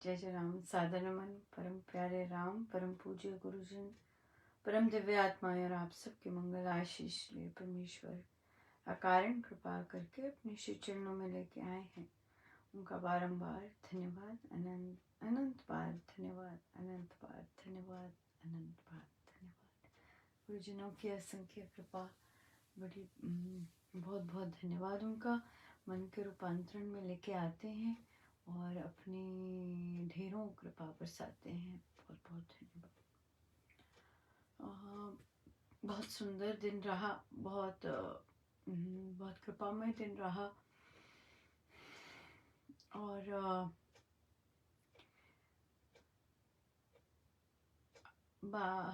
जय जय राम। सादर नमन परम प्यारे राम, परम पूज्य गुरुजन, परम दिव्य आत्माएं और आप सबके मंगल आशीष लिए परमेश्वर अकारण कृपा करके अपने श्री चरणों में लेके आए हैं। उनका बारंबार धन्यवाद, अनंत अनंत बार धन्यवाद, अनंत बार धन्यवाद, अनंत बार धन्यवाद। गुरुजनों की असंख्य कृपा, बड़ी बहुत बहुत धन्यवाद उनका। मन के रूपांतरण में लेके आते हैं और अपनी ढेरों कृपा बरसाते हैं। बहुत बहुत धन्यवाद। बहुत सुंदर दिन रहा, बहुत कृपामय दिन रहा। और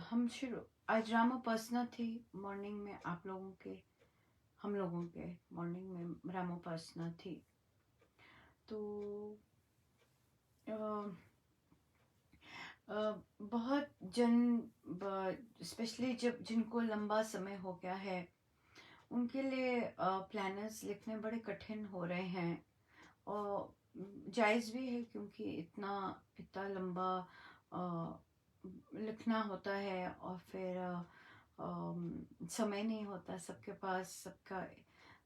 हम शुरू आज रामोपासना थी मॉर्निंग में, आप लोगों के हम लोगों के मॉर्निंग में रामोपासना थी। तो बहुत जन स्पेशली जब जिनको लंबा समय हो गया है उनके लिए प्लानर्स लिखने बड़े कठिन हो रहे हैं। और जायज़ भी है क्योंकि इतना लंबा लिखना होता है और फिर समय नहीं होता सबके पास सबका।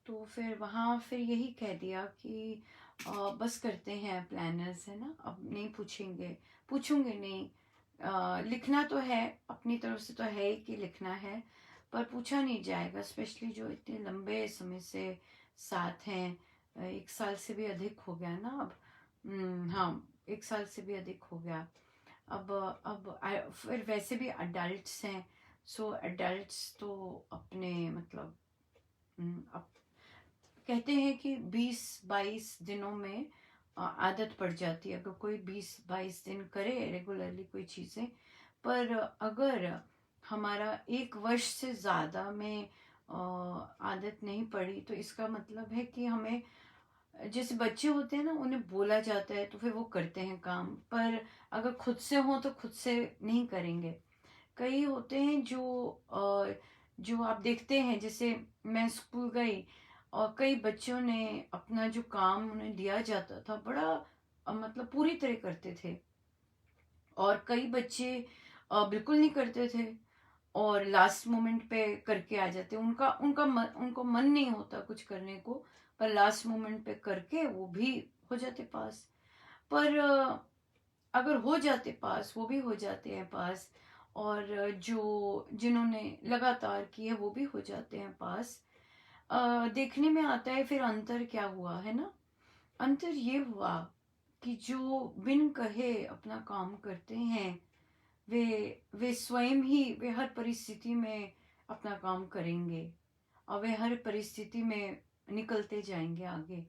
तो फिर वहाँ फिर यही कह दिया कि बस करते हैं प्लानर्स, है ना, अब नहीं पूछूंगे नहीं। लिखना तो है, अपनी तरफ से तो है ही कि लिखना है, पर पूछा नहीं जाएगा। स्पेशली जो इतने लंबे समय से साथ हैं, 1 साल से भी अधिक हो गया ना अब। हाँ, 1 साल से भी अधिक हो गया। अब फिर वैसे भी अडल्ट्स हैं, सो एडल्ट्स तो अपने मतलब अब कहते हैं कि 20-22 दिनों में आदत पड़ जाती है। अगर कोई 20-22 दिन करे रेगुलरली कोई चीज़ें, पर अगर हमारा 1 वर्ष से ज़्यादा में आदत नहीं पड़ी तो इसका मतलब है कि हमें, जैसे बच्चे होते हैं ना, उन्हें बोला जाता है तो फिर वो करते हैं काम, पर अगर खुद से हो तो खुद से नहीं करेंगे। कई होते हैं जो आप देखते हैं, जैसे मैं स्कूल गई और कई बच्चों ने अपना जो काम उन्हें दिया जाता था बड़ा मतलब पूरी तरह करते थे, और कई बच्चे बिल्कुल नहीं करते थे और लास्ट मोमेंट पे करके आ जाते। उनको मन नहीं होता कुछ करने को, पर लास्ट मोमेंट पे करके वो भी हो जाते पास। पर अगर हो जाते पास, वो भी हो जाते हैं पास, और जिन्होंने लगातार किया वो भी हो जाते हैं पास। देखने में आता है फिर अंतर क्या हुआ है ना। अंतर ये हुआ कि जो बिन कहे अपना काम करते हैं वे वे स्वयं ही वे हर परिस्थिति में अपना काम करेंगे और वे हर परिस्थिति में निकलते जाएंगे आगे।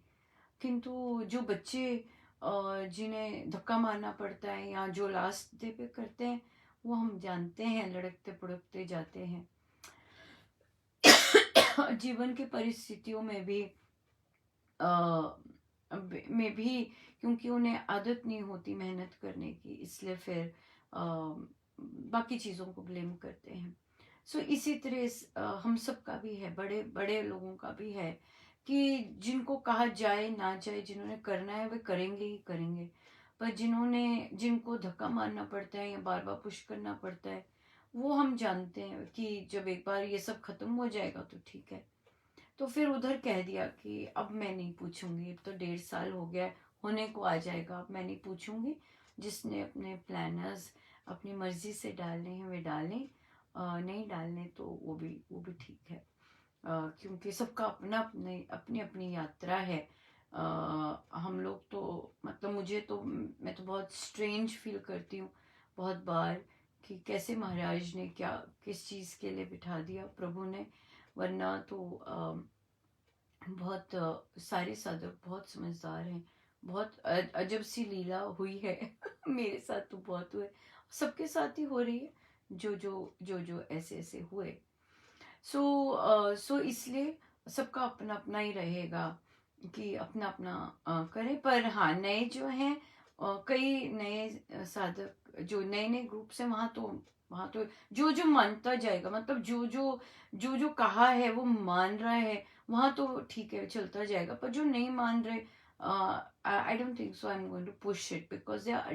किंतु जो बच्चे जिन्हें धक्का मारना पड़ता है या जो लास्ट डे पे करते हैं, वो हम जानते हैं लड़कते पुड़कते जाते हैं। जीवन की परिस्थितियों में भी क्योंकि उन्हें आदत नहीं होती मेहनत करने की, इसलिए फिर बाकी चीज़ों को ब्लेम करते हैं। सो इसी तरह हम सब का भी है, बड़े बड़े लोगों का भी है कि जिनको कहा जाए ना जाए, जिन्होंने करना है वे करेंगे ही करेंगे, पर जिनको धक्का मारना पड़ता है या बार बार पुश करना पड़ता है, वो हम जानते हैं कि जब एक बार ये सब खत्म हो जाएगा तो ठीक है। तो फिर उधर कह दिया कि अब मैं नहीं पूछूंगी, अब तो 1.5 साल हो गया, होने को आ जाएगा, अब मैं नहीं पूछूंगी। जिसने अपने प्लानर्स अपनी मर्जी से डालने हैं वे डालें, नहीं डालने तो वो भी ठीक है। क्योंकि सबका अपनी अपनी यात्रा है। हम लोग तो मतलब मैं तो बहुत स्ट्रेंज फील करती हूँ बहुत बार कि कैसे महाराज ने क्या किस चीज़ के लिए बिठा दिया प्रभु ने। वरना तो बहुत सारे साधक बहुत समझदार हैं, बहुत अजब सी लीला हुई है मेरे साथ तो बहुत हुए, सबके साथ ही हो रही है जो ऐसे ऐसे हुए। सो इसलिए सबका अपना अपना ही रहेगा कि अपना अपना करें। पर हाँ, नए जो हैं कई नए साधक जो नए नए ग्रुप से, वहाँ तो जो मानता जाएगा, मतलब जो कहा है वो मान रहा है, वहाँ तो ठीक है चलता जाएगा। पर जो नहीं मान रहे I don't think so I am going to push it because they are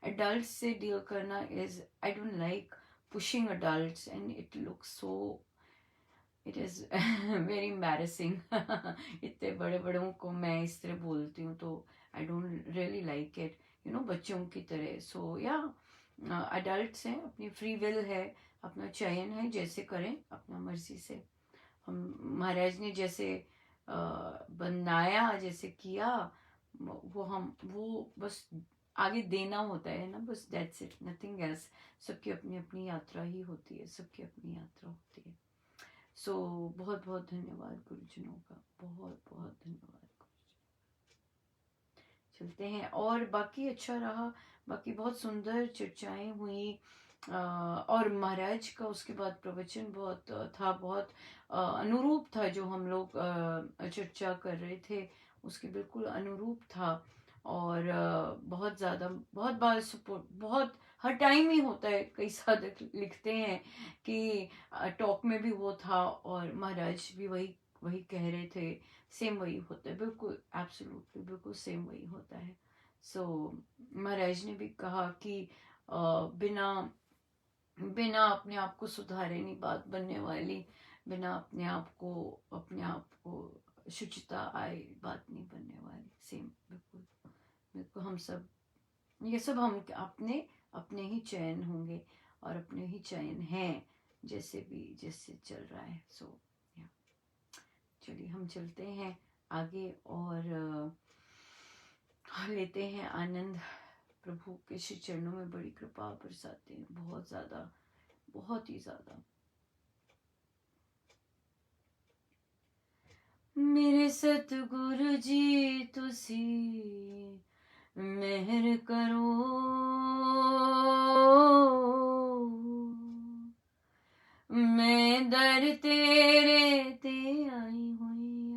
adults से डील करना is, I don't like pushing adults and it looks so, it is very embarrassing इतने बड़े बड़ों को मैं इस तरह बोलती हूँ तो I don't really like it, you know, बच्चों की तरह. सो या अडल्ट्स हैं, अपनी फ्री विल है, अपना चयन है, जैसे करें अपना मर्जी से. हम महाराज ने जैसे बनाया, जैसे किया, वो बस आगे देना होता है ना, बस दैट्स इट, नथिंग एल्स. सबकी अपनी अपनी यात्रा ही होती है, सबकी अपनी यात्रा होती है. सो बहुत बहुत धन्यवाद गुरुजनों का, बहुत बहुत धन्यवाद. चलते हैं, और बाकी अच्छा रहा, बाकी बहुत सुंदर चर्चाएं हुई. और महाराज का उसके बाद प्रवचन बहुत था, बहुत अनुरूप था, जो हम लोग चर्चा कर रहे थे उसके बिल्कुल अनुरूप था. और बहुत ज़्यादा, बहुत बार सपोर्ट, बहुत हर टाइम ही होता है, कई साधक लिखते हैं कि टॉक में भी वो था और महाराज भी वही वही कह रहे थे, सेम वही होता है, बिल्कुल एब्सोल्युटली बिल्कुल सेम वही होता है. सो महाराज ने भी कहा कि बिना बिना अपने आप को सुधारे नहीं बात बनने वाली, बिना अपने आप को शुचिता आए बात नहीं बनने वाली. सेम बिल्कुल बिल्कुल, हम सब, ये सब हम अपने अपने ही चयन होंगे और अपने ही चयन हैं, जैसे भी जैसे चल रहा है. सो चलिए हम चलते हैं आगे और लेते हैं आनंद. प्रभु के श्री चरणों में बड़ी कृपा बरसाते हैं, बहुत ज़्यादा, बहुत ही ज़्यादा. मेरे सतगुरु जी तुसी मेहर करो, मैं दर तेरे ते आई हुई आ,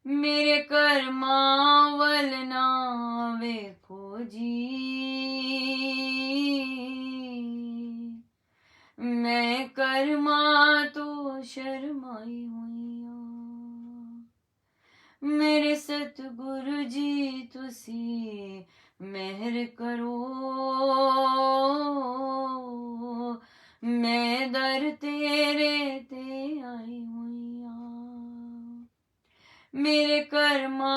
मेरे कर्मा वल ना वेखो जी, मैं कर्मा तो शर्माई हुई आ, मेरे सतगुरु जी तुसी मेहर करो, मैं दर तेरे ते आई हुई आ, मेरे कर्मा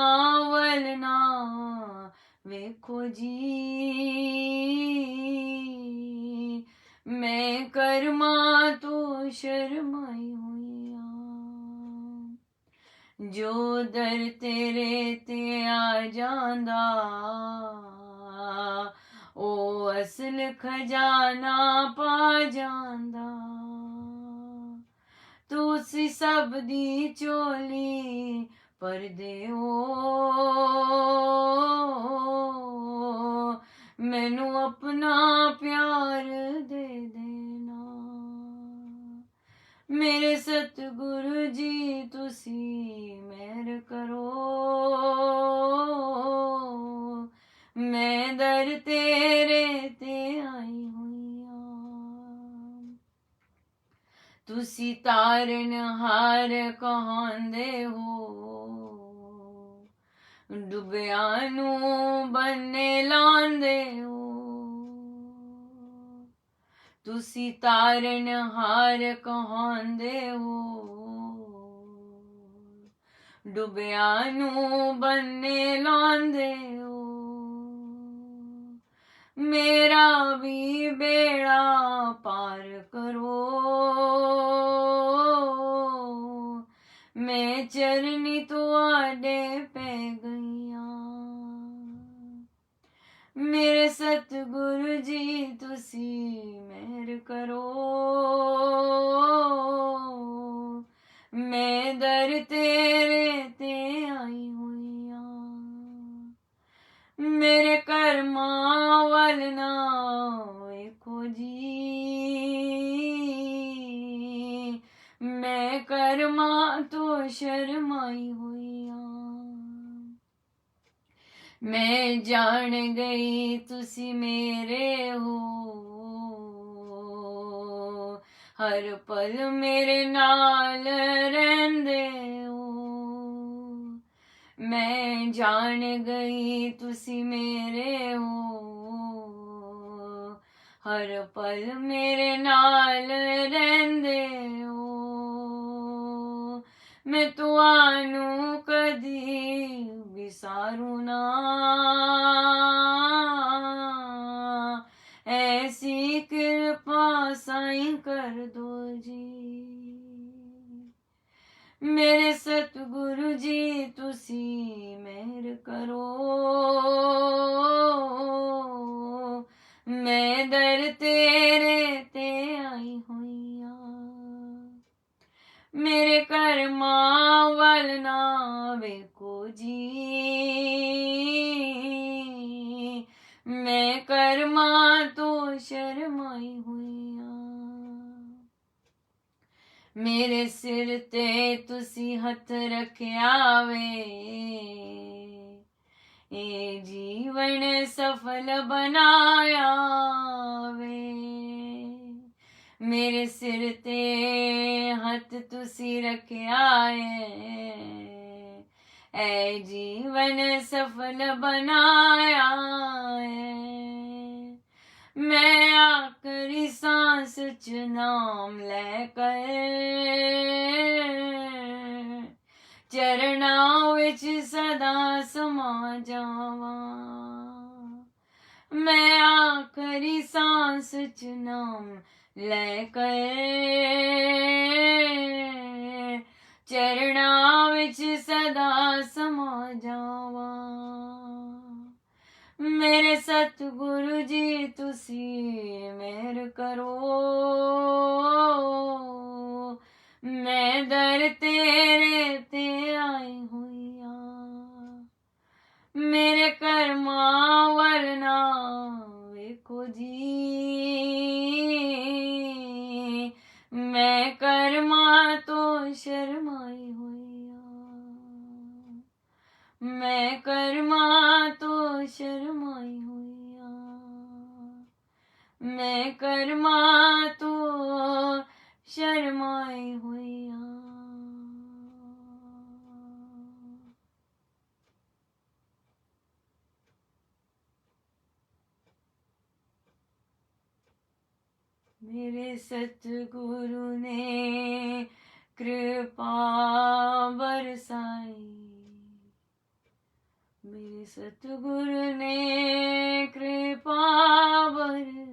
वल ना वेखो जी, मैं कर्मा तो शर्माई हुई आ, जो दर तेरे ते आ जांदा ओ असल खजाना पा जांदा, तुसी सब दी चोली पर देओ, मैनू अपना प्यार दे देना, मेरे सतगुरु जी तुसी मेहर करो, मैं दर तेरे ते आई हुई आ, तुसी तारन हार कहांदे हो, डुबिया नू बन्ने लांदे हो, तुसी तारन हार कहांदे हो, डुबिया नू बन्ने लांदे हो, मेरा भी बेड़ा पार करो, मैं चरनी तुआडे पै गईया, मेरे सतगुरु जी तुसी मेहर करो, मैं दर तेरे ते आई हुई आ, मेरे कर्मा वल ना वेखो जी, मैं कर्मा तो शर्माई हुई आ, मैं जान गई तुसी मेरे हो, हर पल मेरे नाल रहिंदे हो, मैं जान गई तुसी मेरे हो, हर पल मेरे नाल रहंदे हो। मैं तुहानू कदी विसारू ना, ऐसी कृपा साईं कर दो जी। मेरे सतगुरु जी तुसी मेहर करो, मैं दर तेरे ते आई होइया। मेरे कर्मा वल ना वेखो जी, मैं कर्मा तो शर्माई हुइया। मेरे सिर ते तुसी हथ रखिया वे, ए जीवन सफल बनाया वे। मेरे सिर ते हथ तुसी रखिया है, जीवन सफल बनाया है। मैं आखिरी सांस च नाम लेकर चरणां विच सदा समा जावां। मैं आखिरी सांस च नाम लेकर चरणां विच सदा समा जावां। मेरे सतगुरु जी तुसी मेहर करो, मैं दर तेरे ते आई हुइया। मेरे कर्मा वरना वेखो जी, मैं कर्मा तो शर्माई हुइया। मैं कर्मा तो शर्माई हुइया। मैं कर्मा तो शर्माई हुइया। मेरे सतगुरु ने कृपा बरसाई, मेरे सतगुरु ने कृपा बरसाई।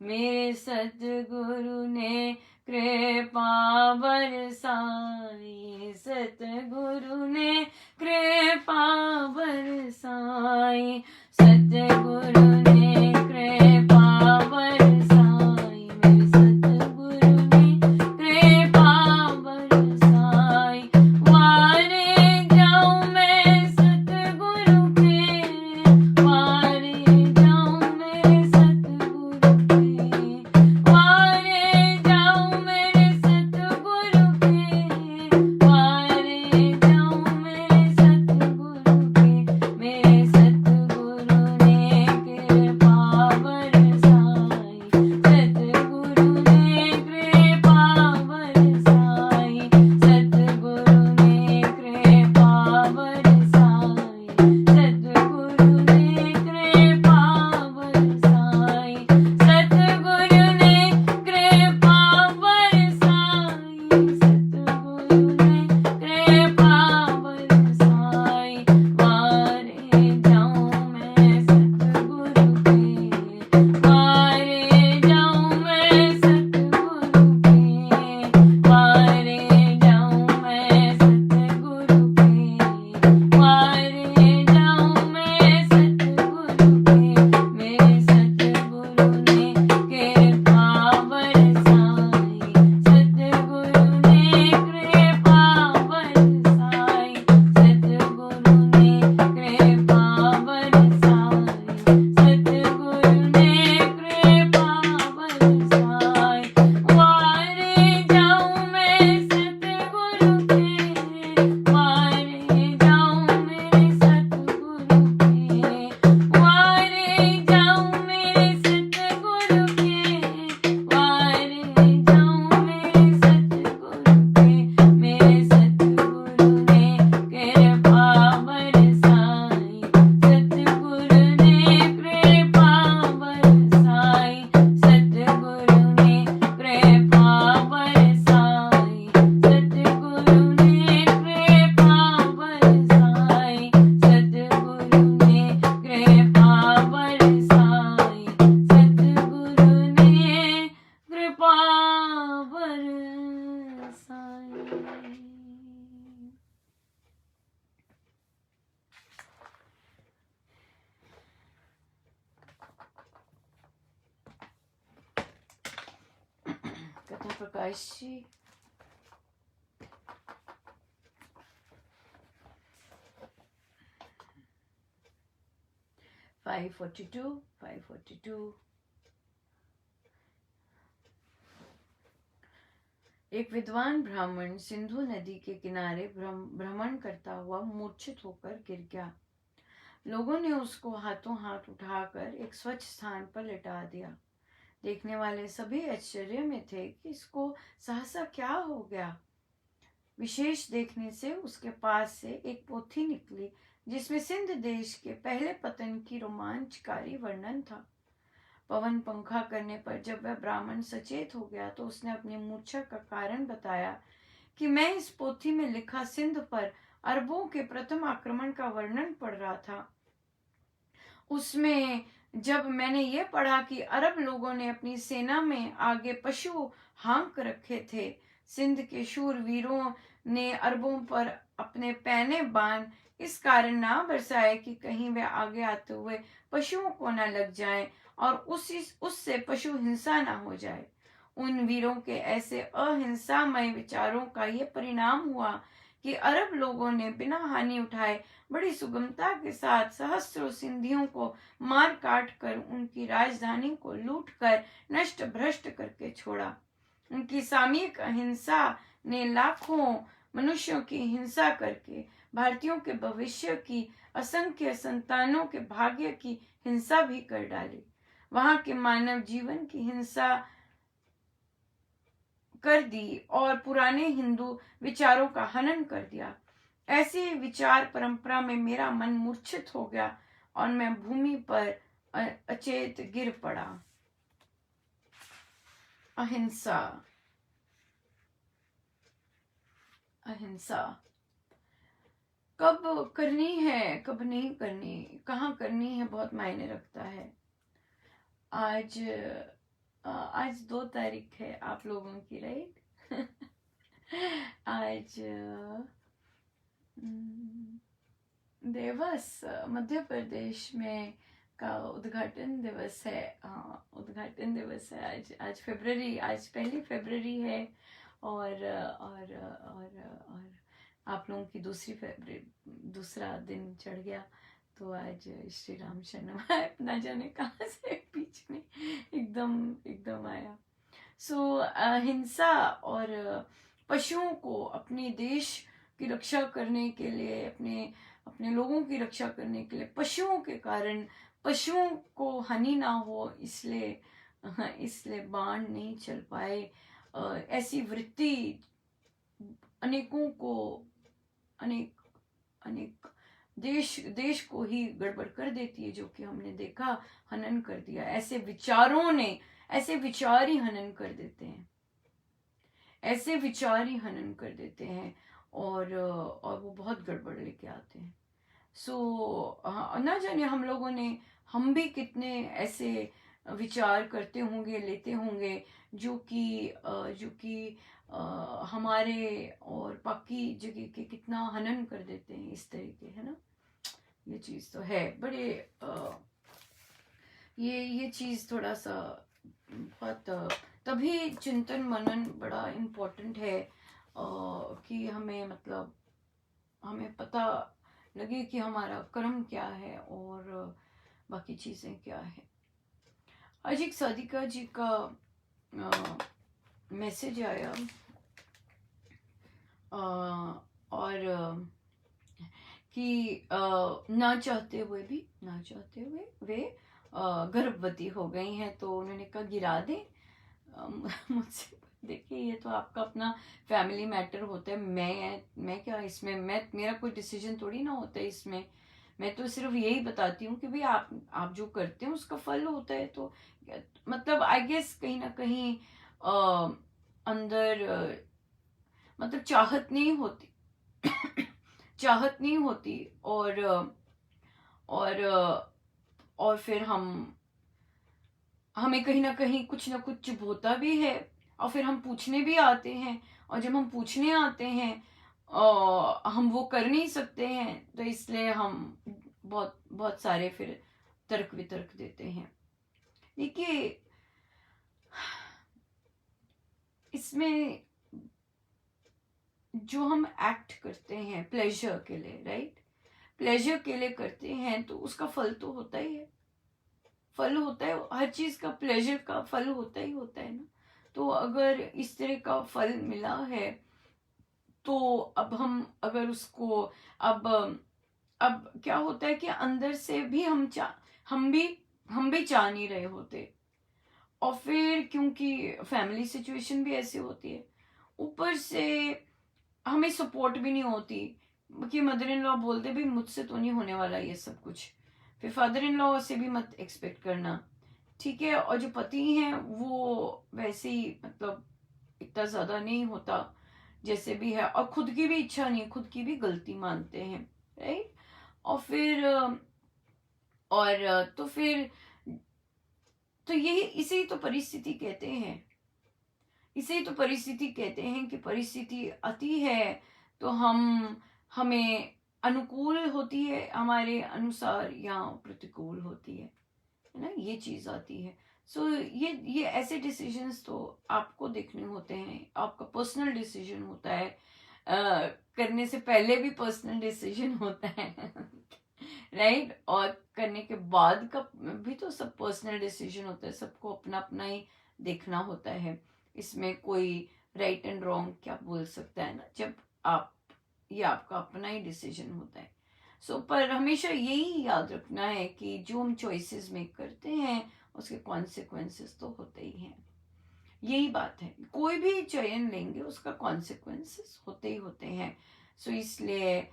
मेरे सतगुरु ने कृपा बरसाई, सतगुरु ने कृपा बरसाई, सतगुरु ने कृपा बरसाई। मेरे सतगुरु ने कृपा बरसाई। वारे जाऊं मैं सतगुरु के, वारे जाऊं मेरे सतगुरु के, वारे जाऊं मेरे सतगुरु के, वारे जाऊं मेरे प्रकाश जी। फाइव 542। एक विद्वान ब्राह्मण सिंधु नदी के किनारे भ्रमण करता हुआ मूर्छित होकर गिर गया। लोगों ने उसको हाथों हाथ उठाकर एक स्वच्छ स्थान पर लिटा दिया। देखने वाले सभी आश्चर्य में थे कि इसको सहसा क्या हो गया। विशेष देखने से उसके पास से एक पोथी निकली जिसमें सिंध देश के पहले पतन की रोमांचकारी वर्णन था। पवन पंखा करने पर जब वह ब्राह्मण सचेत हो गया तो उसने अपनी मूर्छा का कारण बताया कि मैं इस पोथी में लिखा सिंध पर अरबों के प्रथम आक्रमण का वर्णन पढ़ रहा था। उसमें जब मैंने ये पढ़ा कि अरब लोगों ने अपनी सेना में आगे पशु हाँक रखे थे, सिंध के शूर वीरों ने अरबों पर अपने पैने बाण इस कारण ना बरसाए कि कहीं वे आगे आते हुए पशुओं को न लग जाएं और उससे पशु हिंसा न हो जाए। उन वीरों के ऐसे अहिंसामय विचारों का ये परिणाम हुआ कि अरब लोगों ने बिना हानि उठाए बड़ी सुगमता के साथ सहस्त्रों सिंधियों को मार काट कर उनकी राजधानी को लूट कर नष्ट भ्रष्ट करके छोड़ा। उनकी सामयिक अहिंसा ने लाखों मनुष्यों की हिंसा करके भारतीयों के भविष्य की असंख्य संतानों के भाग्य की हिंसा भी कर डाली। वहां के मानव जीवन की हिंसा कर दी और पुराने हिंदू विचारों का हनन कर दिया। ऐसी विचार परंपरा में मेरा मन मूर्छित हो गया और मैं भूमि पर अचेत गिर पड़ा। अहिंसा, अहिंसा कब करनी है कब नहीं करनी, कहाँ करनी है, बहुत मायने रखता है। आज 2 तारीख है आप लोगों की, राइट? आज देवस मध्य प्रदेश में का उद्घाटन दिवस है। उद्घाटन दिवस है आज फरवरी, आज 1 फरवरी है और आप लोगों की दूसरा दिन चढ़ गया तो आज श्री राम शर्मा न जाने कहाँ से बीच में एकदम आया। हिंसा और पशुओं को अपने देश की रक्षा करने के लिए, अपने लोगों की रक्षा करने के लिए पशुओं के कारण पशुओं को हानि ना हो इसलिए बाण नहीं चल पाए। ऐसी वृत्ति अनेकों को अनेक देश को ही गड़बड़ कर देती है, जो कि हमने देखा, हनन कर दिया। ऐसे विचार ही हनन कर देते हैं, ऐसे विचार ही हनन कर देते हैं और वो बहुत गड़बड़ लेके आते हैं। ना जाने हम भी कितने ऐसे विचार करते होंगे, लेते होंगे जो कि हमारे और बाकी जगह के कितना हनन कर देते हैं इस तरीके, है ना। ये चीज तो है बड़े ये चीज थोड़ा सा बहुत तभी चिंतन मनन बड़ा इम्पोर्टेंट है कि हमें पता लगे कि हमारा कर्म क्या है और बाकी चीजें क्या है। आज एक साधिका जी का मैसेज आया और कि ना चाहते हुए वे गर्भवती हो गई हैं, तो उन्होंने कहा गिरा दें। मुझसे देखिए, ये तो आपका अपना फैमिली मैटर होता है। मैं क्या इसमें, मेरा कोई डिसीजन थोड़ी ना होता है इसमें। मैं तो सिर्फ यही बताती हूँ कि भाई आप जो करते हैं उसका फल होता है। तो आई गेस कहीं ना कहीं अंदर चाहत नहीं होती चाहत नहीं होती और फिर हमें कहीं ना कहीं कुछ ना कुछ चुप होता भी है और फिर हम पूछने भी आते हैं, और जब हम पूछने आते हैं हम वो कर नहीं सकते हैं, तो इसलिए हम बहुत बहुत सारे फिर तर्क वितर्क देते हैं। देखिए, इसमें जो हम एक्ट करते हैं प्लेजर के लिए, राइट, प्लेजर के लिए करते हैं तो उसका फल तो होता ही है, फल होता है, हर चीज का प्लेजर का फल होता है ना। तो अगर इस तरह का फल मिला है तो अब हम अगर उसको अब अब क्या होता है कि अंदर से भी हम भी हम भी चाह नहीं रहे होते, और फिर क्योंकि फैमिली सिचुएशन भी ऐसी होती है, ऊपर से हमें सपोर्ट भी नहीं होती कि मदर इन लॉ बोलते भी मुझसे तो नहीं होने वाला ये सब कुछ, फिर फादर इन लॉ से भी मत एक्सपेक्ट करना, ठीक है। और जो पति हैं वो वैसे ही मतलब इतना ज्यादा नहीं होता जैसे भी है, और खुद की भी इच्छा नहीं है, खुद की भी गलती मानते हैं, राइट। और फिर तो फिर तो यही इसे तो परिस्थिति कहते हैं, इसे तो परिस्थिति कहते हैं कि परिस्थिति आती है तो हमें अनुकूल होती है हमारे अनुसार या प्रतिकूल होती है ना, ये चीज आती है। सो ये ऐसे डिसीजंस तो आपको देखने होते हैं, आपका पर्सनल डिसीजन होता है, करने से पहले भी पर्सनल डिसीजन होता है राइट और करने के बाद का भी तो सब पर्सनल डिसीजन होता है, सबको अपना अपना ही देखना होता है, इसमें कोई राइट एंड रॉन्ग क्या बोल सकता है ना, जब आप ये आपका अपना ही डिसीजन होता है। पर हमेशा यही याद रखना है कि जो हम चॉइसेस मेक करते हैं उसके कॉन्सिक्वेंसेस तो होते ही हैं, यही बात है, कोई भी चयन लेंगे उसका कॉन्सिक्वेंसेस होते ही होते हैं। इसलिए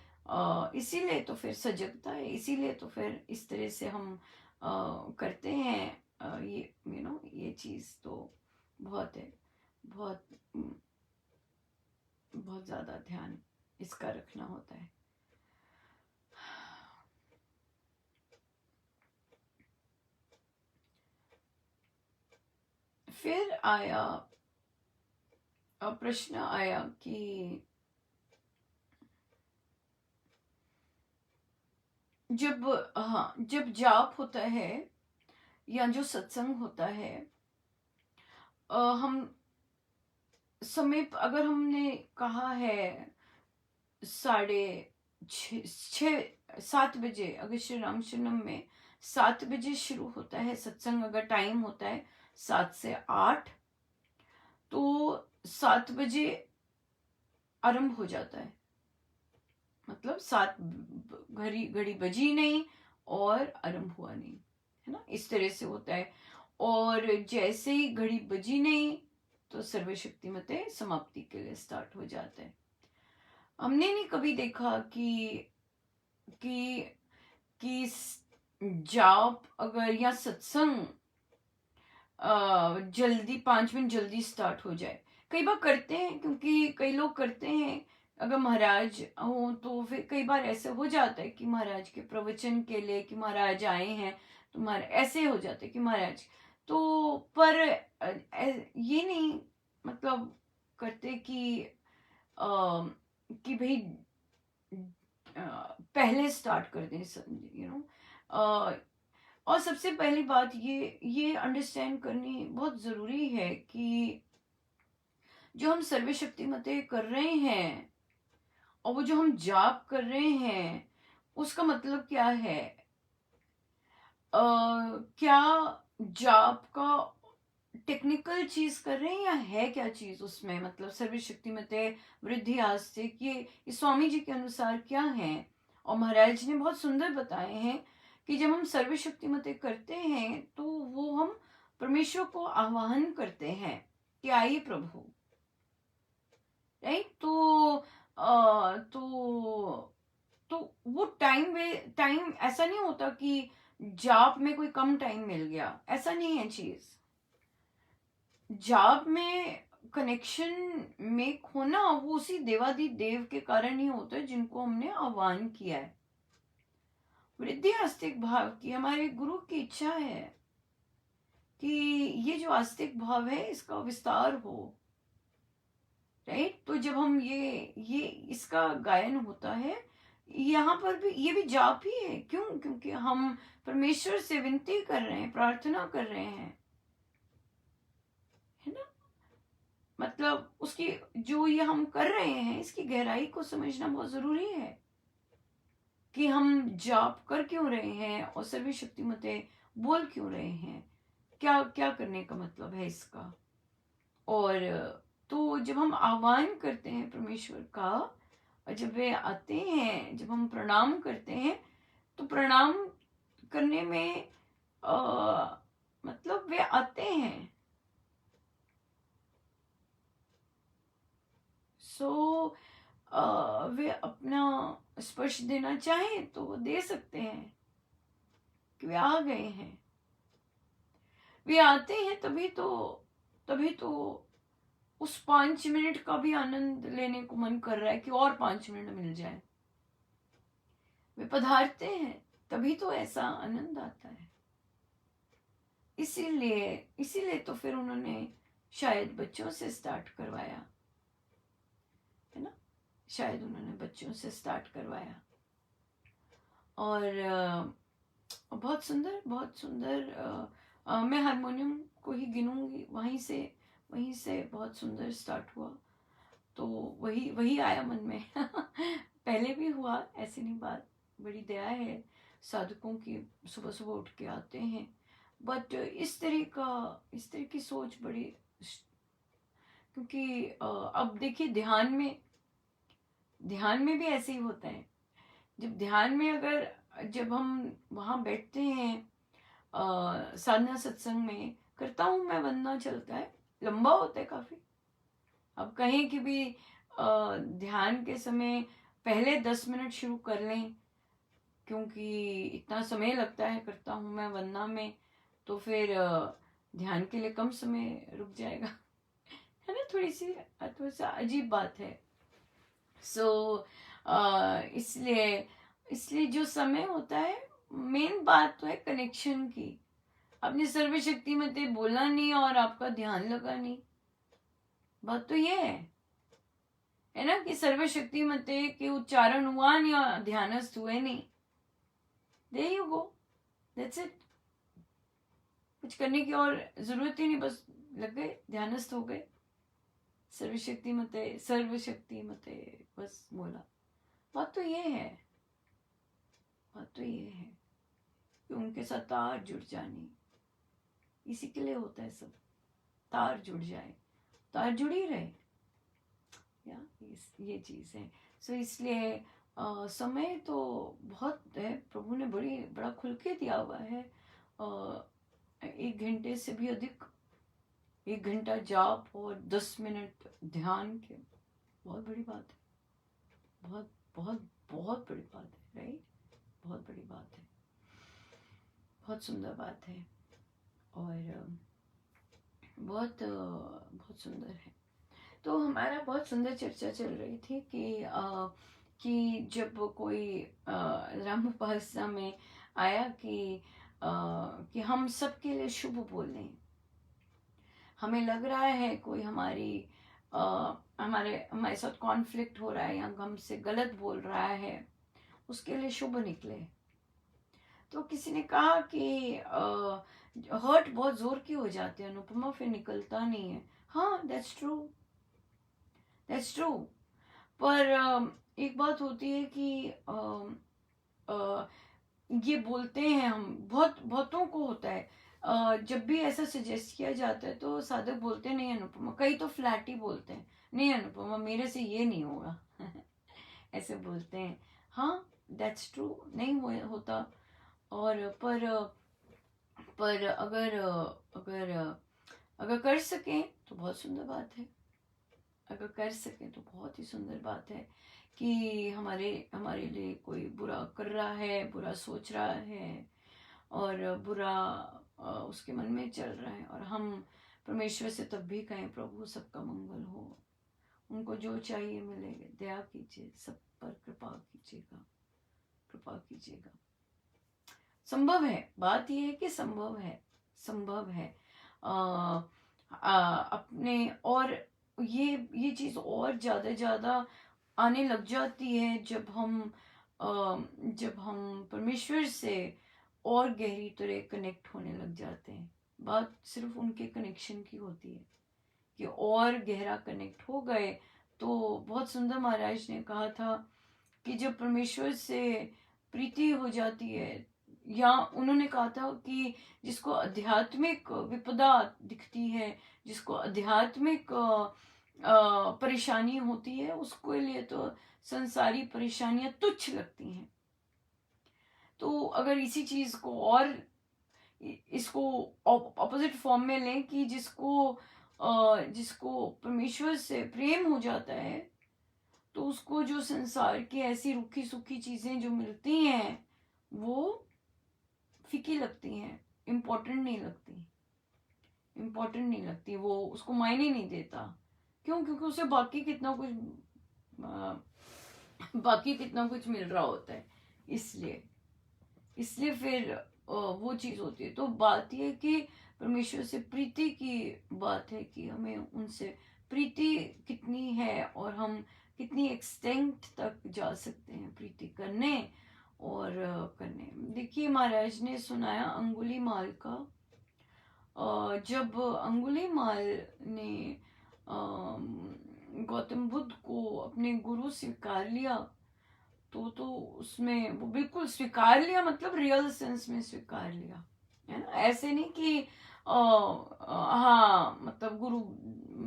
इसीलिए तो फिर सजगता है, इसीलिए तो फिर इस तरह से हम करते हैं, ये ये चीज तो बहुत है, बहुत बहुत ज्यादा ध्यान इसका रखना होता है। फिर आया प्रश्न आया कि जब जाप होता है या जो सत्संग होता है, हम समय अगर हमने कहा है 7:30 अगर श्री रामशरणम में 7 बजे शुरू होता है सत्संग, अगर टाइम होता है 7 से 8, तो 7 बजे आरंभ हो जाता है, मतलब 7 घड़ी घड़ी बजी नहीं और आरंभ हुआ नहीं, है ना, इस तरह से होता है। और जैसे ही घड़ी बजी नहीं तो सर्वशक्तिमते समाप्ति के लिए स्टार्ट हो जाता है। हमने नहीं कभी देखा कि कि जाप अगर या सत्संग जल्दी 5 मिनट जल्दी स्टार्ट हो जाए, कई बार करते हैं क्योंकि कई लोग करते हैं, अगर महाराज हो तो फिर कई बार ऐसे हो जाता है कि महाराज के प्रवचन के लिए कि महाराज आए हैं तो महाराज ऐसे हो जाते हैं कि महाराज तो, पर ये नहीं मतलब करते कि भाई पहले स्टार्ट कर दें, और सबसे पहली बात ये अंडरस्टैंड करनी बहुत जरूरी है कि जो हम सर्वशक्तिमते कर रहे हैं और वो जो हम जाप कर रहे हैं उसका मतलब क्या है, क्या जाप का टेक्निकल चीज कर रहे हैं या है क्या चीज उसमें, मतलब सर्वशक्तिमते वृद्धि आस्तिक ये स्वामी जी के अनुसार क्या है। और महाराज जी ने बहुत सुंदर बताए हैं कि जब हम सर्वशक्तिमते करते हैं तो वो हम परमेश्वर को आह्वान करते हैं कि आइए प्रभु, राइट। तो वो टाइम ऐसा नहीं होता कि जाप में कोई कम टाइम मिल गया, ऐसा नहीं है चीज। जाप में कनेक्शन मेक होना वो उसी देवादि देव के कारण ही होता है जिनको हमने आह्वान किया है। वृद्धि आस्तिक भाव की हमारे गुरु की इच्छा है कि ये जो आस्तिक भाव है इसका विस्तार हो, राइट। तो जब हम ये इसका गायन होता है, यहाँ पर भी ये भी जाप ही है, क्यों, क्योंकि हम परमेश्वर से विनती कर रहे हैं, प्रार्थना कर रहे हैं, है ना। मतलब उसकी जो ये हम कर रहे हैं इसकी गहराई को समझना बहुत ज़रूरी है कि हम जाप कर क्यों रहे हैं और सर्वशक्तिमते बोल क्यों रहे हैं, क्या क्या करने का मतलब है इसका। और तो जब हम आह्वान करते हैं परमेश्वर का और जब वे आते हैं, जब हम प्रणाम करते हैं, तो प्रणाम करने में मतलब वे आते हैं। सो वे अपना स्पर्श देना चाहें तो वो दे सकते हैं कि वे आ गए हैं। वे आते हैं तभी तो उस 5 मिनट का भी आनंद लेने को मन कर रहा है कि और 5 मिनट मिल जाए। वे पधारते हैं तभी तो ऐसा आनंद आता है। इसीलिए इसीलिए तो फिर उन्होंने शायद बच्चों से स्टार्ट करवाया, है ना। शायद उन्होंने बच्चों से स्टार्ट करवाया। और बहुत सुंदर, बहुत सुंदर। मैं हारमोनियम को ही गिनूंगी, वहीं से बहुत सुंदर स्टार्ट हुआ। तो वही वही आया मन में पहले भी हुआ, ऐसी नहीं बात। बड़ी दया है साधकों की, सुबह सुबह उठ के आते हैं। बट इस तरह की सोच बड़ी, क्योंकि अब देखिए ध्यान में भी ऐसे ही होता है। जब ध्यान में अगर जब हम वहाँ बैठते हैं, साधना सत्संग में करता हूँ मैं, वंदना चलता है, लंबा होता है काफी। अब कहीं कि भी ध्यान के समय पहले 10 मिनट शुरू कर लें, क्योंकि इतना समय लगता है, करता हूँ मैं वंदना में, तो फिर ध्यान के लिए कम समय रुक जाएगा है ना। थोड़ा सा अजीब बात है। सो इसलिए इसलिए जो समय होता है, मेन बात तो है कनेक्शन की। अपनी सर्वशक्ति मत बोला नहीं और आपका ध्यान लगा नहीं, बात तो ये है ना, कि सर्वशक्ति मत के उच्चारण हुआ नहीं और ध्यानस्थ हुए नहीं। There you go, that's it. कुछ करने की और जरूरत ही नहीं, बस लग गए, ध्यानस्थ हो गए, सर्वशक्ति मते बस बोला। बात तो ये है, बात तो ये है कि उनके साथ तार जुड़ जानी, इसी के लिए होता है सब। तार जुड़ जाए, तार जुड़ ही रहे, या ये चीज है। सो इसलिए समय तो बहुत है, प्रभु ने बड़ा खुल के दिया हुआ है। 1 घंटे से भी अधिक, 1 घंटा जाप और 10 मिनट ध्यान के, बहुत बड़ी बात है, बहुत बहुत बहुत बड़ी बात है, राइट। बहुत बड़ी बात है, बहुत सुंदर बात है। और बहुत सुंदर है। तो हमारा बहुत सुंदर चर्चा चल रही थी कि जब कोई राम उपासना में आया कि हम सबके लिए शुभ बोलें। हमें लग रहा है कोई हमारे साथ कॉन्फ्लिक्ट हो रहा है या हमसे गलत बोल रहा है, उसके लिए शुभ निकले। तो किसी ने कहा कि हर्ट बहुत जोर की हो जाती है अनुपमा, फिर निकलता नहीं है। हाँ, दैट्स ट्रू, दैट्स ट्रू। पर एक बात होती है कि ये बोलते हैं हम, बहुतों को होता है। जब भी ऐसा सजेस्ट किया जाता है तो साधक बोलते हैं, नहीं अनुपमा, कई तो फ्लैट ही बोलते हैं, नहीं अनुपमा मेरे से ये नहीं होगा ऐसे बोलते हैं। हाँ, दैट्स ट्रू, नहीं होता। और पर अगर कर सकें तो बहुत सुंदर बात है। अगर कर सकें तो बहुत ही सुंदर बात है कि हमारे हमारे लिए कोई बुरा कर रहा है, बुरा सोच रहा है और बुरा उसके मन में चल रहा है, और हम परमेश्वर से तब भी कहें, प्रभु सबका मंगल हो, उनको जो चाहिए मिलेगा, दया कीजिए, सब पर कृपा कीजिएगा, कृपा कीजिएगा। संभव है, बात यह है कि संभव है, संभव है। अपने, और ये चीज और ज्यादा आने लग जाती है जब हम परमेश्वर से और गहरी तरह कनेक्ट होने लग जाते हैं। बात सिर्फ उनके कनेक्शन की होती है कि और गहरा कनेक्ट हो गए। तो बहुत सुंदर महाराज ने कहा था कि जब परमेश्वर से प्रीति हो जाती है, या उन्होंने कहा था कि जिसको आध्यात्मिक विपदा दिखती है, जिसको आध्यात्मिक परेशानी होती है, उसके लिए तो संसारी परेशानियां तुच्छ लगती हैं। तो अगर इसी चीज को और इसको ऑपोजिट फॉर्म में लें कि जिसको परमेश्वर से प्रेम हो जाता है, तो उसको जो संसार की ऐसी रूखी सूखी चीजें जो मिलती हैं वो फीकी लगती हैं, इम्पोर्टेंट नहीं लगती, वो उसको मायने नहीं देता। क्यों? क्योंकि उसे बाकी कितना कुछ मिल रहा होता है। इसलिए इसलिए फिर वो चीज होती है। तो बात यह कि परमेश्वर से प्रीति की बात है कि हमें उनसे प्रीति कितनी है और हम कितनी एक्सटेंट तक जा सकते हैं प्रीति करने और करने। देखिए, महाराज ने सुनाया अंगुलीमाल का। जब अंगुलीमाल ने गौतम बुद्ध को अपने गुरु स्वीकार लिया, तो उसमें वो बिल्कुल स्वीकार लिया, मतलब रियल सेंस में स्वीकार लिया, है ना। ऐसे नहीं कि हाँ मतलब गुरु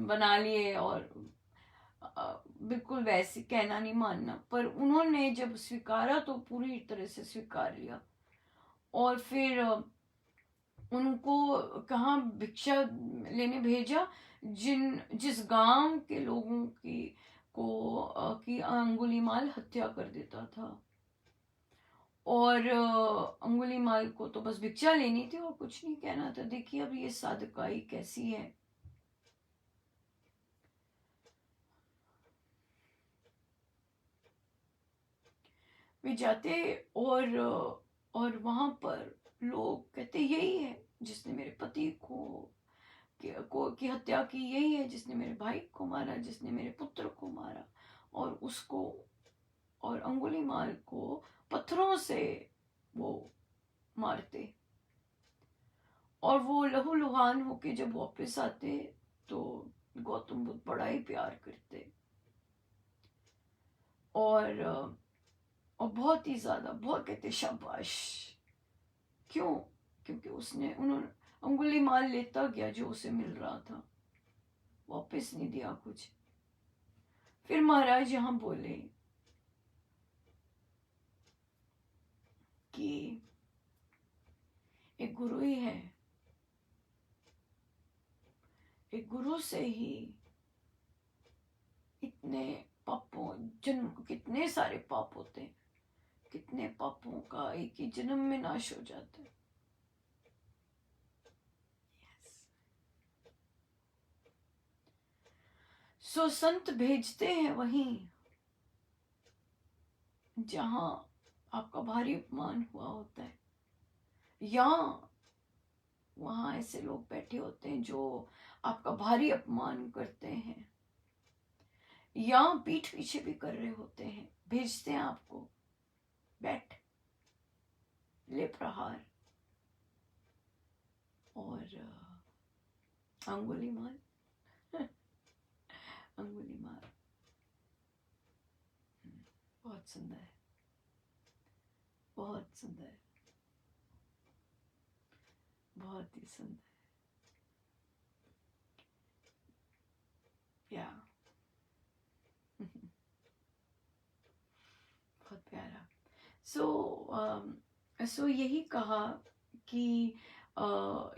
बना लिए और बिल्कुल वैसे कहना नहीं मानना, पर उन्होंने जब स्वीकारा तो पूरी तरह से स्वीकार लिया। और फिर उनको कहाँ भिक्षा लेने भेजा, जिस गांव के लोगों की अंगुलीमाल हत्या कर देता था। और अंगुलीमाल को तो बस भिक्षा लेनी थी और कुछ नहीं कहना था। देखिए अब ये साधकाई कैसी है। वे जाते और वहां पर लोग कहते यही है जिसने मेरे पति की हत्या की, यही है जिसने मेरे भाई को मारा, जिसने मेरे पुत्र को मारा। और उसको और अंगुलीमाल को पत्थरों से वो मारते। और वो लहूलुहान होके जब वापस आते तो गौतम बुद्ध बड़ा ही प्यार करते और बहुत ही ज्यादा, बहुत कहते शाबाश। क्यों? क्योंकि उन्होंने अंगुली माल लेता गया जो उसे मिल रहा था, वापस नहीं दिया कुछ। फिर महाराज यहां बोले कि एक गुरु ही है, एक गुरु से ही इतने पापों जन्म, कितने सारे पाप होते हैं, कितने पापों का एक ही जन्म में नाश हो जाता है। सो संत भेजते हैं वहीं जहां आपका भारी अपमान हुआ होता है, या वहां ऐसे लोग बैठे होते हैं जो आपका भारी अपमान करते हैं, या पीठ पीछे भी कर रहे होते हैं। भेजते हैं आपको, बैठ ले प्रहार। और अंगुली मार अंगुली मार। बहुत सुंदर है, बहुत सुंदर है, बहुत ही सुंदर या बहुत प्यारा। सो यही कहा कि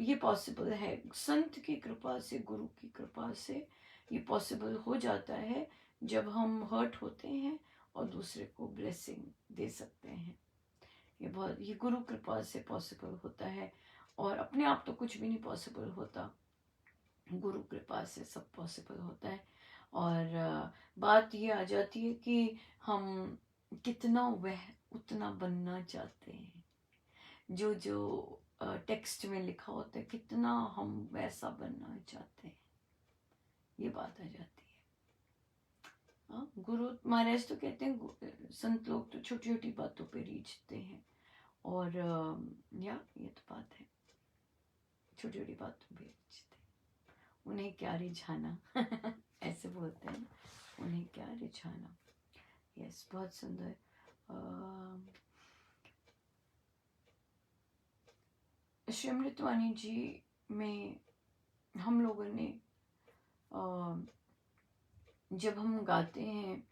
ये पॉसिबल है संत की कृपा से, गुरु की कृपा से ये पॉसिबल हो जाता है जब हम हर्ट होते हैं और दूसरे को ब्लेसिंग दे सकते हैं। ये गुरु कृपा से पॉसिबल होता है। और अपने आप तो कुछ भी नहीं पॉसिबल होता, गुरु कृपा से सब पॉसिबल होता है। और बात ये आ जाती है कि हम कितना वह उतना बनना चाहते हैं, जो जो टेक्स्ट में लिखा होता है, कितना हम वैसा बनना चाहते हैं, ये बात आ जाती है। गुरु महाराज तो कहते हैं संत लोग तो छोटी छोटी बातों पे रीझते हैं। और ये तो बात है, छोटी छोटी बातों पे रीझते हैं। उन्हें क्या रिझाना ऐसे बोलते हैं, उन्हें क्या रिझाना। यस, बहुत सुंदर। श्री अमृतवाणी जी में हम लोगों ने जब हम गाते हैं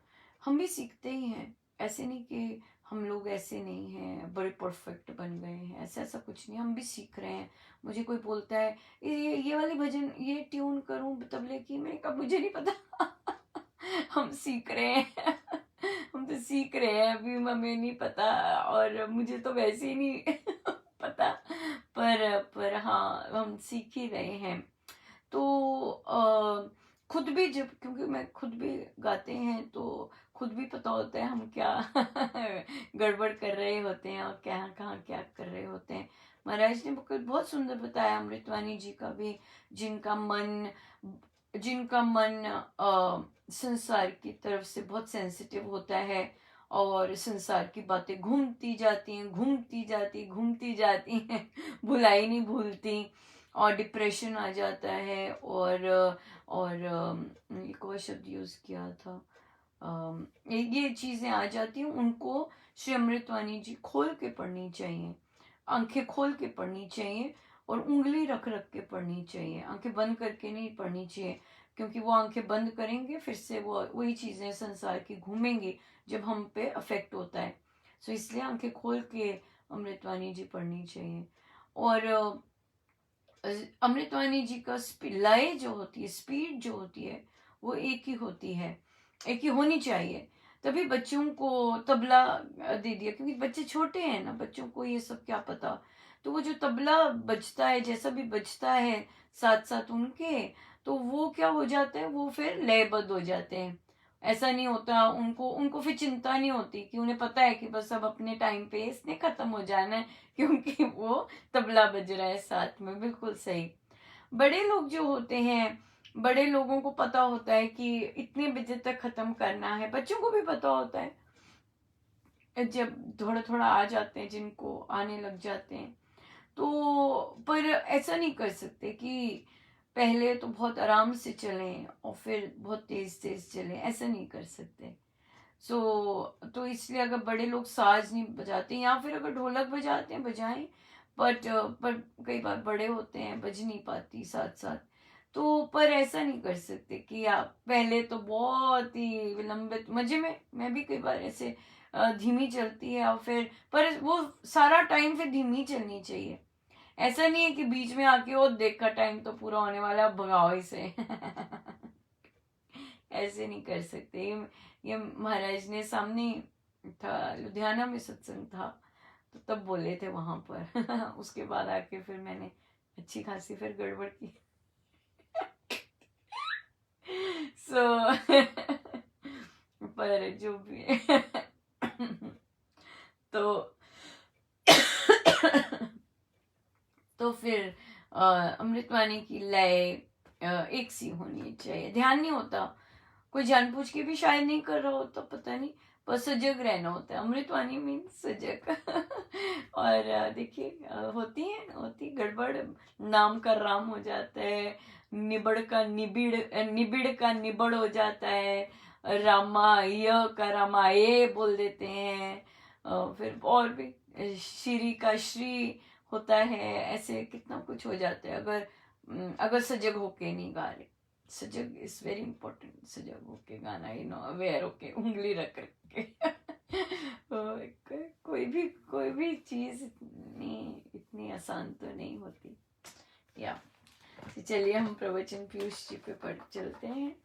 हम भी सीखते ही हैं। ऐसे नहीं कि हम लोग ऐसे नहीं हैं, बड़े परफेक्ट बन गए हैं, ऐसा ऐसा कुछ नहीं, हम भी सीख रहे हैं। मुझे कोई बोलता है ये वाली भजन, ये ट्यून करूं तबले की, मैंने कहा मुझे नहीं पता हम सीख रहे हैं हम तो सीख रहे हैं, अभी हमें नहीं पता, और मुझे तो वैसे ही नहीं पता, पर हाँ हम सीख ही रहे हैं। तो खुद भी जब, क्योंकि मैं खुद भी गाते हैं तो खुद भी पता होता है हम क्या गड़बड़ कर रहे होते हैं और क्या कहाँ क्या कर रहे होते हैं। महाराज ने बहुत सुंदर बताया, अमृतवाणी जी का भी, जिनका मन संसार की तरफ से बहुत सेंसिटिव होता है और संसार की बातें घूमती जाती हैं, घूमती जाती हैं भुलाई नहीं भूलती, और डिप्रेशन आ जाता है, और एक और शब्द यूज किया था, ये चीजें आ जाती हैं। उनको श्री अमृतवाणी जी खोल के पढ़नी चाहिए, आंखें खोल के पढ़नी चाहिए, और उंगली रख रख के पढ़नी चाहिए, आंखें बंद करके नहीं पढ़नी चाहिए, क्योंकि वो आंखें बंद करेंगे फिर से वो वही चीजें संसार की घूमेंगी जब हम पे अफेक्ट होता है। सो इसलिए आंखें खोल के अमृतवाणी जी पढ़नी चाहिए। और अमृतवाणी जी का लय जो होती है, स्पीड जो होती है, वो एक ही होती है, एक ही होनी चाहिए। तभी बच्चों को तबला दे दिया, क्योंकि बच्चे छोटे हैं ना, बच्चों को ये सब क्या पता। तो वो जो तबला बजता है, जैसा भी बजता है साथ साथ उनके, तो वो क्या हो जाता है, वो फिर लयबद्ध हो जाते हैं। ऐसा नहीं होता, उनको उनको फिर चिंता नहीं होती, कि उन्हें पता है कि बस अब अपने टाइम पे इसने खत्म हो जाना है, क्योंकि वो तबला बज रहा है साथ में। बिल्कुल सही। बड़े लोग जो होते हैं, बड़े लोगों को पता होता है कि इतने बजे तक खत्म करना है, बच्चों को भी पता होता है, जब थोड़ा थोड़ा आ जाते हैं, जिनको आने लग जाते हैं तो। पर ऐसा नहीं कर सकते कि पहले तो बहुत आराम से चलें और फिर बहुत तेज तेज चलें, ऐसा नहीं कर सकते। तो इसलिए अगर बड़े लोग साज नहीं बजाते, या फिर अगर ढोलक बजाते हैं बजाएं, बट पर कई बार बड़े होते हैं, बज नहीं पाती साथ साथ। तो पर ऐसा नहीं कर सकते कि आप पहले तो बहुत ही विलंबित मजे में, मैं भी कई बार ऐसे धीमी चलती है, और फिर पर वो सारा टाइम फिर धीमी चलनी चाहिए। ऐसा नहीं है कि बीच में आके वो देखा टाइम तो पूरा होने वाला है, अब भगाओ इसे ऐसे नहीं कर सकते। ये महाराज ने सामने था, लुधियाना में सत्संग था, तो तब बोले थे वहां पर उसके बाद आके फिर मैंने अच्छी खासी फिर गड़बड़ की सो पर जो भी तो तो फिर अमृतवाणी की लय एक सी होनी चाहिए, ध्यान नहीं होता, कोई जानबूझ के भी शायद नहीं कर रहा होता, पता नहीं, पर सजग रहना होता है। अमृतवाणी मीन सजग और देखिए होती गड़बड़, नाम का राम हो जाता है, निबड़ का निबिड़ का निबड़ हो जाता है, रामा य का रामाए बोल देते हैं, फिर और भी श्री का श्री होता है, ऐसे कितना कुछ हो जाता है अगर सजग होके नहीं गा रहे। सजग इज वेरी इंपॉर्टेंट, सजग होके गाना, अवेयर होके, उंगली रख के कोई भी चीज इतनी आसान तो नहीं होती। या चलिए हम प्रवचन पीयूष जी पे पढ़ चलते हैं।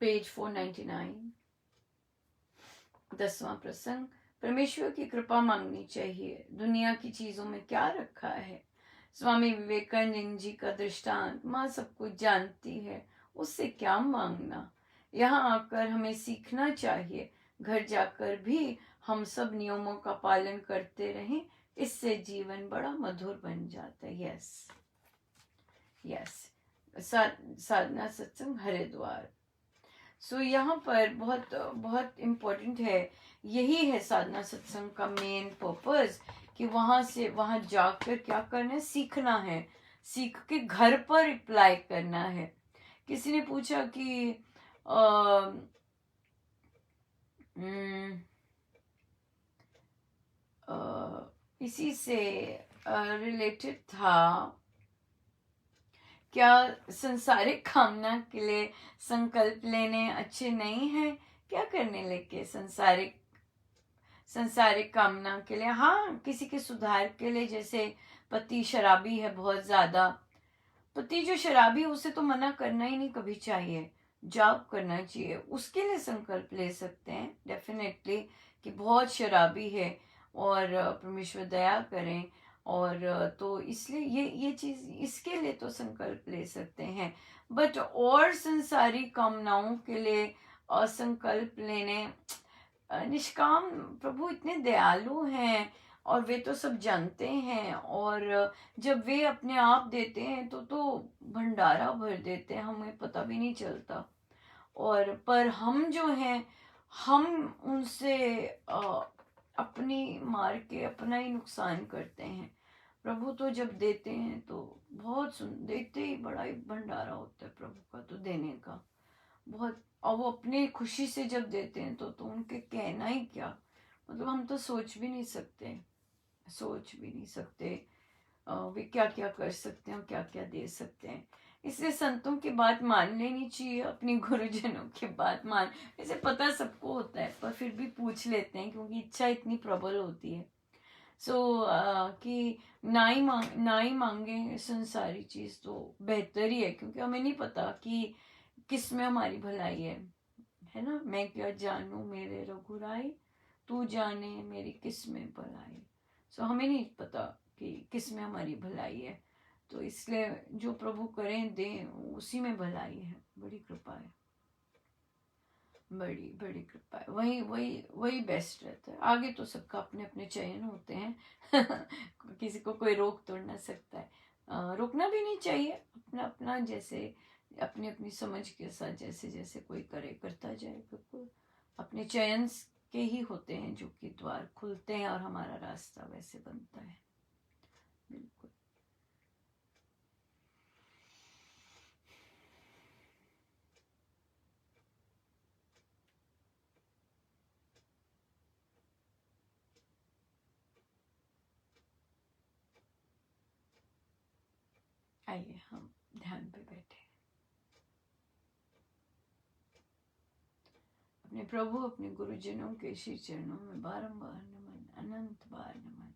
पेज 499, 10वां प्रसंग। परमेश्वर की कृपा मांगनी चाहिए, दुनिया की चीजों में क्या रखा है। स्वामी विवेकानंद जी का दृष्टांत, माँ सब कुछ जानती है, उससे क्या मांगना। यहाँ आकर हमें सीखना चाहिए, घर जाकर भी हम सब नियमों का पालन करते रहें, इससे जीवन बड़ा मधुर बन जाता है। यस यस, साधना सत्संग हरिद्वार। सो यहाँ पर बहुत बहुत इम्पोर्टेंट है, यही है साधना सत्संग का मेन पर्पस, कि वहां से वहां जाकर क्या करना है, सीखना है, सीख के घर पर अप्लाई करना है। किसी ने पूछा कि अ, हम्म, इसी से रिलेटेड था, क्या संसारिक कामना के लिए संकल्प लेने अच्छे नहीं है? क्या करने लेके संसारिक संसारिक कामना के लिए? हाँ, किसी के सुधार के लिए, जैसे पति शराबी है बहुत ज्यादा, पति जो शराबी है उसे तो मना करना ही नहीं कभी चाहिए, जाप करना चाहिए, उसके लिए संकल्प ले सकते हैं डेफिनेटली, कि बहुत शराबी है और परमेश्वर दया करें। और तो इसलिए ये चीज, इसके लिए तो संकल्प ले सकते हैं। बट और संसारी कामनाओं के लिए संकल्प लेने, निष्काम, प्रभु इतने दयालु हैं और वे तो सब जानते हैं, और जब वे अपने आप देते हैं तो भंडारा भर देते हैं, हमें पता भी नहीं चलता। और पर हम जो हैं, हम उनसे अपनी मार के अपना ही नुकसान करते हैं। प्रभु तो जब देते हैं तो बहुत देते ही बड़ा ही भंडारा होता है प्रभु का तो देने का, बहुत। और वो अपनी खुशी से जब देते हैं तो उनके कहना ही क्या, मतलब हम तो सोच भी नहीं सकते, सोच भी नहीं सकते वे क्या क्या कर सकते हैं और क्या क्या दे सकते हैं। इसलिए संतों की बात मान लेनी चाहिए, अपनी गुरुजनों की बात मान, वैसे पता सबको होता है पर फिर भी पूछ लेते हैं क्योंकि इच्छा इतनी प्रबल होती है। सो कि ना ही मांगे संसारी चीज तो बेहतर ही है, क्योंकि हमें नहीं पता कि किस में हमारी भलाई है ना। मैं क्या जानू मेरे रघुराई, तू जाने मेरी किस में भलाई। सो हमें नहीं पता कि किस में हमारी भलाई है, तो इसलिए जो प्रभु करें दें उसी में भलाई है। बड़ी कृपा है, बड़ी बड़ी कृपा है, वही वही वही बेस्ट रहता है। आगे तो सबका अपने अपने चयन होते हैं किसी को कोई रोक तोड़ ना सकता है, रोकना भी नहीं चाहिए, अपना अपना जैसे अपनी अपनी समझ के साथ जैसे जैसे कोई करे करता जाए, बिल्कुल अपने चयन के ही होते हैं जो कि द्वार खुलते हैं और हमारा रास्ता वैसे बनता है, बिल्कुल। आइए हम ध्यान पे बैठे, अपने प्रभु अपने गुरुजनों के श्री चरणों में बारंबार नमन, अनंत बार नमन।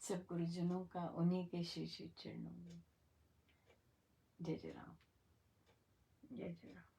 सब गुरुजनों का उन्हीं के श्री श्री चरणों में। जय जय राम। जय जय राम।